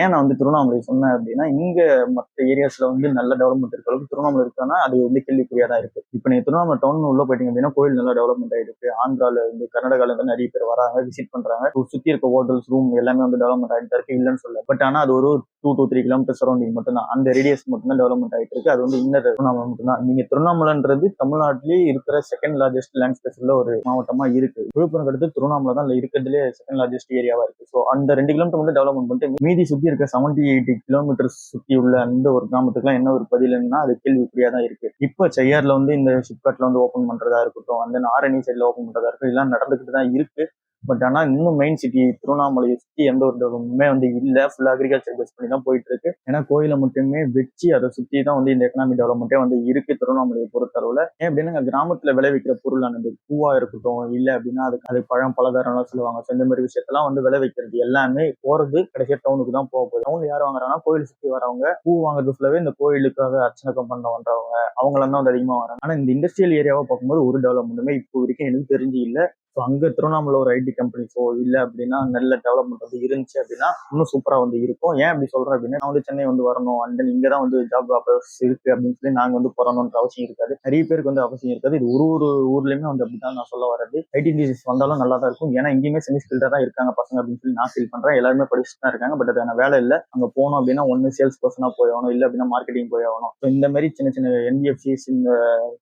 ஏன் நான் வந்து திருவண்ணாமலை சொன்னேன் அப்படின்னா, இங்க மத்த ஏரியாஸ்ல வந்து நல்ல டெவலப்மெண்ட் இருக்க அளவுக்கு திருவண்ணாமலை இருக்கான்னா, அது வந்து கேள்விக்குறியா தான் இருக்கு. இப்ப நீங்க திருவண்ணாமலை டவுன் உள்ள போயிட்டீங்க அப்படின்னா, கோயில் நல்லா டெவலப்மெண்ட் ஆயிருக்கு. ஆந்திரால இருந்து, கர்நாடகால இருந்து நெறைய பேர் வராங்க, விசிட் பண்றாங்க. சுத்தி இருக்க ஹோட்டல்ஸ், ரூம் எல்லாமே வந்து டெவலப்மெண்ட் ஆயிட்டு தான் இருக்கு. இல்லன்னு சொல்லல. பட் ஆனா அது ஒரு 2 to 3 கிலோமீட்டர் சரௌண்டிங் மட்டும் தான். அந்த ரேடியஸ் மட்டும் தான் டெவலப்மெண்ட் ஆயிட்டு இருக்கு. அது வந்து இன்னர் திருவண்ணாமலை மட்டும் தான். நீங்க திருவண்ணாமலைன்றது தமிழ்நாட்டிலேயே இருக்கிற செகண்ட் லார்ஜஸ்ட் லேண்ட் ஸ்பேஸ் உள்ள ஒரு மாவட்டமா இருக்கு. விழுப்புரம் அடுத்து திருவண்ணாமலை தான் இருக்கிறதுலே செகண்ட் லார்ஜஸ்ட் ஏரியாவா இருக்கு. ஸோ அந்த 2 கிலோமீட்டர் மட்டும் டெவலப்மெண்ட் பண்ணிட்டு மீதி சுத்தி இருக்க 70, 80 கிலோமீட்டர் சுத்தி உள்ள அந்த ஒரு கிராமத்துக்குலாம் என்ன ஒரு பதிலுன்னா அது கேள்விக்குறியா தான் இருக்கு. இப்ப செய்யார்ல வந்து இந்த ஷிப்காட்ல வந்து ஓப்பன் பண்றதா இருக்கட்டும், அந்த ஆரணி சைட்ல ஓப்பன் பண்றதா இருக்கட்டும், இதெல்லாம் நடந்துகிட்டு தான் இருக்கு. பட் ஆனா இன்னும் மெயின் சிட்டி திருவண்ணாமலையை சுத்தி எந்த ஒரு டெவலப்மெண்ட்டுமே வந்து இல்ல. ஃபுல் அக்ரிகல்ச்சர் பேஸ் பண்ணி தான் போயிட்டு இருக்கு. ஏன்னா கோயிலை மட்டுமே வச்சு அதை சுத்தி தான் வந்து இந்த எக்கனாமிக் டெவலப்மெண்ட்டே வந்து இருக்கு திருவண்ணாமலையை பொறுத்த அளவுல. ஏன் அப்படின்னா கிராமத்துல விளைவிக்கிற பொருளானது பூவா இருக்கட்டும், இல்ல அப்படின்னா அது பழம் பலகாரம் எல்லாம் சொல்லுவாங்க. So இந்த மாதிரி விஷயத்தெல்லாம் வந்து விளைவிக்கிறது எல்லாமே போறது கடைசியா டவுனுக்கு தான் போக போகுது. அவங்க யார் வாங்குறாங்கன்னா கோயில் சுத்தி வரவங்க பூ வாங்குறது ஃபுல்லாவே இந்த கோயிலுக்காக அர்ச்சனை பண்ண வந்தவங்க அவங்களாம் தான் வந்து அதிகமா வராங்க. ஆனா இந்த இண்டஸ்ட்ரியல் ஏரியாவை பார்க்கும்போது ஒரு டெவலப்மெண்ட்டுமே இப்போ வரைக்கும் எனக்கு தெரிஞ்சு இல்ல. ஸோ அங்க திருவண்ணாமலை ஒரு ஐடி கம்பெனிஸோ இல்ல அப்படின்னா நல்ல டெவலப்மெண்ட் வந்து இருந்துச்சு அப்படின்னா இன்னும் சூப்பரா வந்து இருக்கும். ஏன் அப்படி சொல்றேன் அப்படின்னா நான் வந்து சென்னை வந்து வரணும் அண்ட் தென் இங்கதான் வந்து ஜாப் ஆஃபர்ஸ் இருக்கு அப்படின்னு சொல்லி நாங்க வந்து போறணும்ன்ற அவசியம் இருக்காது. நிறைய பேருக்கு வந்து அவசியம் இருக்காது. இது ஒரு ஊர்லயுமே வந்து அப்படிதான் நான் சொல்ல வர்றது. ஐடி இண்டஸ்ட்ரீஸ் வந்தாலும் நல்லா தான் இருக்கும். ஏன்னா இங்கேயுமே செமி ஸ்கில்டா தான் இருக்காங்க பசங்க அப்படின்னு சொல்லி நான் ஃபீல் பண்றேன். எல்லாருமே படிச்சுட்டு தான் இருக்காங்க. பட் அதுக்கான வேலை இல்லை. அங்க போனோம் அப்படின்னா ஒன்னு சேல்ஸ் பர்சனா போய் ஆகணும், இல்ல அப்படின்னா மார்க்கெட்டிங் போய் ஆகணும். இந்த மாதிரி சின்ன சின்ன என்பிஎஃப்சிஸ், இந்த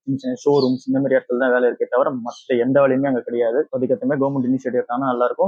சின்ன சின்ன ஷோரூம்ஸ் இந்த மாதிரி இடத்துல தான் வேலை இருக்கே தவிர மற்ற எந்த வேலையுமே அங்க கிடையாது. அதுக்கேற்ற மாதிரி கவர்மெண்ட் இனிஷியேட்டிவ் எடுத்தாங்கன்னா நல்லா இருக்கும்.